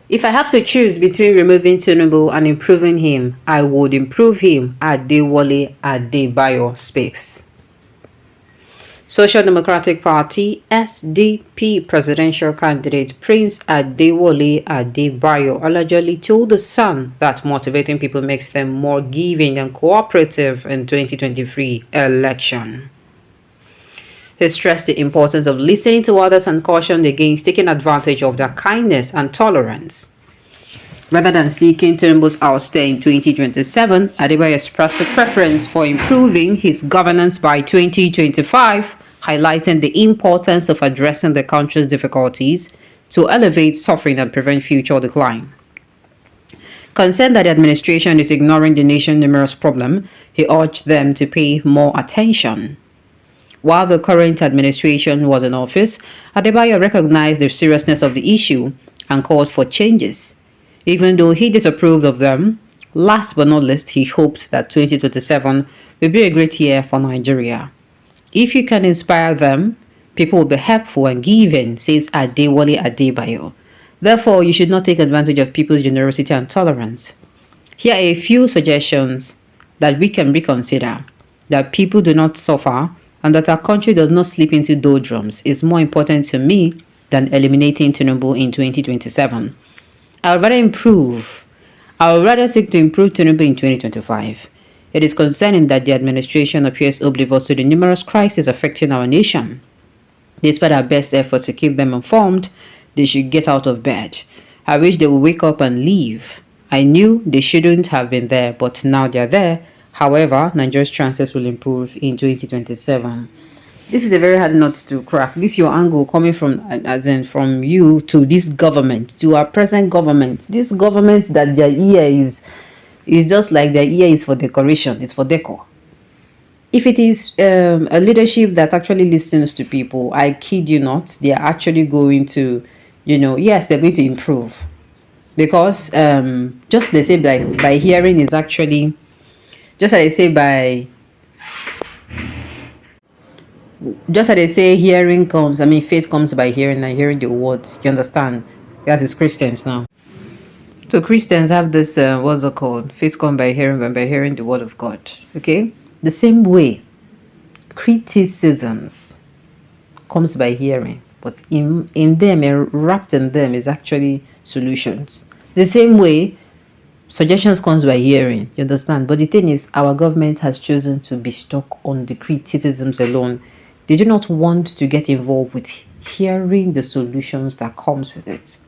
If I have to choose between removing Tinubu and improving him, I would improve him. Adewale Adebayo speaks. Social Democratic Party SDP presidential candidate Prince Adewale Adebayo allegedly told The Sun that motivating people makes them more giving and cooperative in 2023 election. He stressed the importance of listening to others and cautioned against taking advantage of their kindness and tolerance. Rather than seeking Tinubu's ouster in 2027, Adebayo expressed a preference for improving his governance by 2025, highlighting the importance of addressing the country's difficulties to elevate suffering and prevent future decline. Concerned that the administration is ignoring the nation's numerous problems, he urged them to pay more attention. While the current administration was in office, Adebayo recognized the seriousness of the issue and called for changes. Even though he disapproved of them, last but not least, he hoped that 2027 will be a great year for Nigeria. If you can inspire them, people will be helpful and giving, says Adewale Adebayo. Therefore, you should not take advantage of people's generosity and tolerance. Here are a few suggestions that we can reconsider. That people do not suffer and that our country does not slip into doldrums is more important to me than eliminating Tinubu in 2027. I would rather seek to improve Tinubu in 2025. It is concerning that the administration appears oblivious to the numerous crises affecting our nation. Despite our best efforts to keep them informed, they should get out of bed. I wish they would wake up and leave. I knew they shouldn't have been there, but now they're there. However, Nigeria's chances will improve in 2027. This is a very hard nut to crack. This is your angle coming from, as in from you to this government, to our present government. This government that their ear is just like their ear is for decoration, it's for decor. If it is a leadership that actually listens to people, I kid you not, they are actually going to, yes, they're going to improve. Because just they say by hearing is actually, just as they say hearing comes, faith comes by hearing and hearing the words. You understand? That is Christians now. So Christians have this, what's it called? Faith comes by hearing and by hearing the word of God. Okay? The same way, criticisms comes by hearing, but in them and wrapped in them is actually solutions. The same way, suggestions comes by hearing, you understand? But the thing is, our government has chosen to be stuck on the criticisms alone. They do not want to get involved with hearing the solutions that comes with it.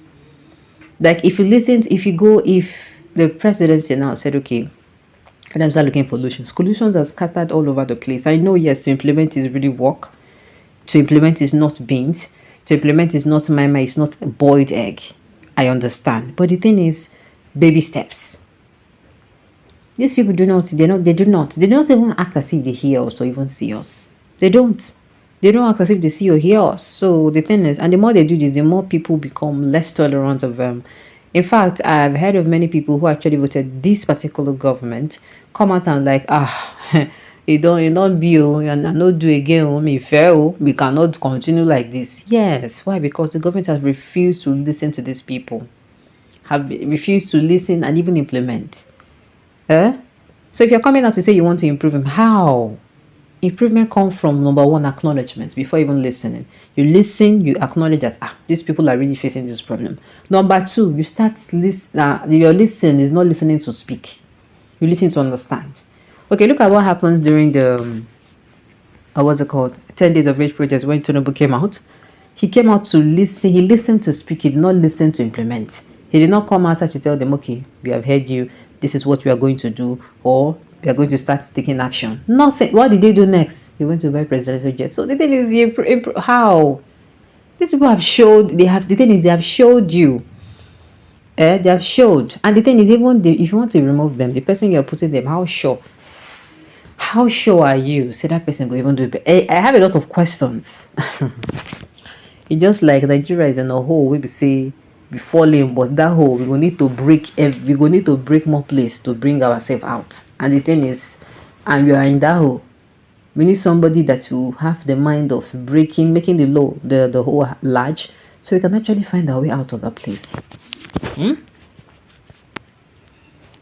Like if the presidency now said, okay, and I'm start looking for solutions are scattered all over the place. I know, yes, to implement is really work. To implement is not beans. To implement is not mama, it's not a boiled egg. I understand. But the thing is, baby steps. These people do not even act as if they hear us or even see us. They don't act as if they see or hear us. So the thing is, and the more they do this, the more people become less tolerant of them. In fact, I've heard of many people who actually voted this particular government come out and like, you not be, and not do again, me fail, we cannot continue like this. Yes, why? Because the government has refused to listen to these people, have refused to listen and even implement. So if you're coming out to say you want to improve him, how? Improvement comes from number one, acknowledgement before even listening. You listen, you acknowledge that these people are really facing this problem. Number two, you start your listening is not listening to speak. You listen to understand. Okay, look at what happens during the 10 days of rage protest when Tinubu came out. He came out to listen. He listened to speak. He did not listen to implement. He did not come outside to tell them, okay, we have heard you. This is what we are going to do, or we are going to start taking action. Nothing. What did they do next? He went to buy presidential jet. So the thing is, how these people have showed. They have showed you. They have showed. And the thing is, even if you want to remove them, the person you are putting them, how sure are you? Say that person go even do it. I have a lot of questions. It's just like Nigeria is in a hole. We be say be falling, but that hole we will need to break. We will need to break more place to bring ourselves out. And the thing is, and we are in that hole. We need somebody that will have the mind of making the hole large, so we can actually find our way out of that place.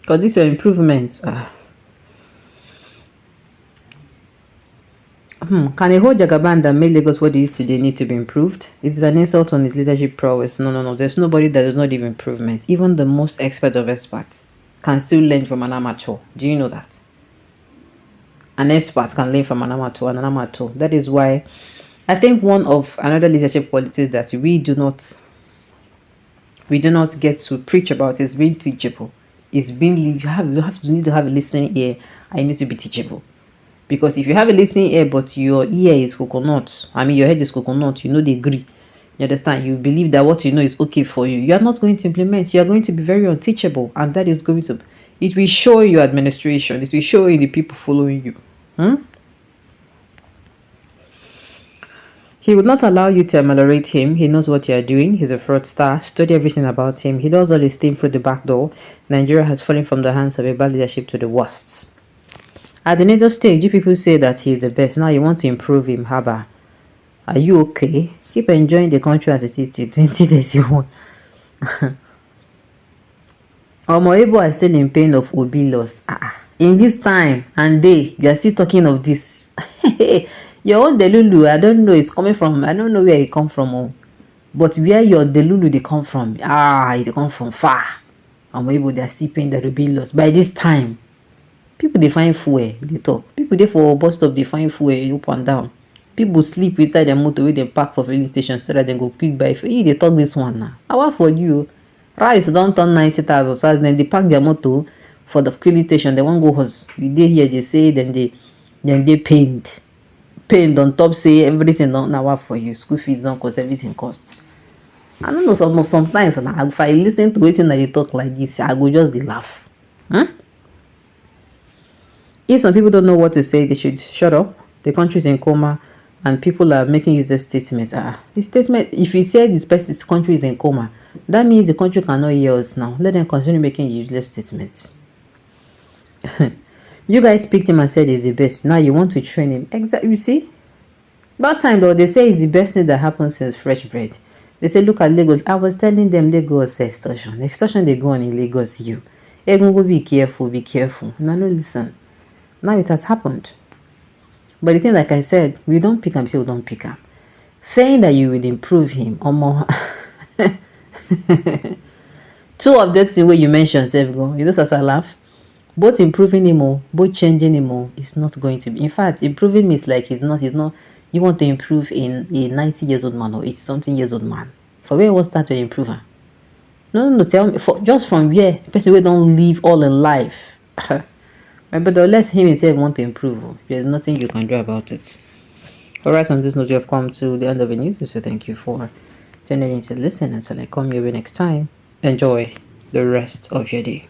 Because these are improvements. Can a whole Jagaban that made Lagos what it is today need to be improved? It is an insult on his leadership prowess. No. There's nobody that does not give improvement. Even the most expert of experts can still learn from an amateur. Do you know that? An expert can learn from an amateur and an amateur. That is why I think one of another leadership qualities that we do not get to preach about is being teachable. Is being you need to have a listening ear. I need to be teachable. Because if you have a listening ear but your ear is coconut, your head is coconut, they agree. You understand? You believe that what you know is okay for you. You are not going to implement. You are going to be very unteachable, and that is going to. It will show your administration. It will show you the people following you. He would not allow you to ameliorate him. He knows what you are doing. He's a fraudster. Study everything about him. He does all his thing through the back door. Nigeria has fallen from the hands of a bad leadership to the worst. At the NATO stage, you people say that he's the best. Now you want to improve him. Haba. Are you okay? Keep enjoying the country as it is till 2031. Omoibo are still in pain of Obi loss. In this time and day, you are still talking of this. Your own Delulu, I don't know, it's coming from, I don't know where it come from. But where your Delulu they come from, they come from far. Omoibo, they are still paying the Obi loss. By this time, people they find fuel, they talk. People they for bus stop, they find fuel up and down. People sleep inside their motor with them park for filling station so that they go quick buy. You they talk this one now. I want for you. Rice don't turn 90,000. So as then they park their motor for the filling station, they won't go house. You dey here, they say then they paint on top, say everything don't now for you. School fees don't cost, everything costs. I don't know, sometimes now if I listen to it and they talk like this, I go just laugh. If some people don't know what to say, they should shut up. The country is in coma and people are making useless statements. The statement, if you say this country is in coma, that means the country cannot hear us now. Let them continue making useless statements. You guys picked him and said he's the best. Now you want to train him. Exactly. You see? That time though, they say it's the best thing that happened since fresh bread. They say, look at Lagos. I was telling them Lagos extortion. Extortion they go on in Lagos, you. Everyone be careful, be careful. No, listen. Now it has happened. But the thing, like I said, we don't pick him, say we don't pick him. Saying that you will improve him or more. Two of that thing where you mentioned, go. You know, as I laugh. Both improving him or both changing him or is not going to be. In fact, improving me is like he's not. You want to improve in a 90 years old man or 80 something years old man. For where was that to improve her? No, tell me. Just from where person we don't live all in life. But unless him himself want to improve, there's nothing you can do about it. Alright, on this note, you have come to the end of the news. So thank you for tuning in to listen. Until I come your way next time. Enjoy the rest of your day.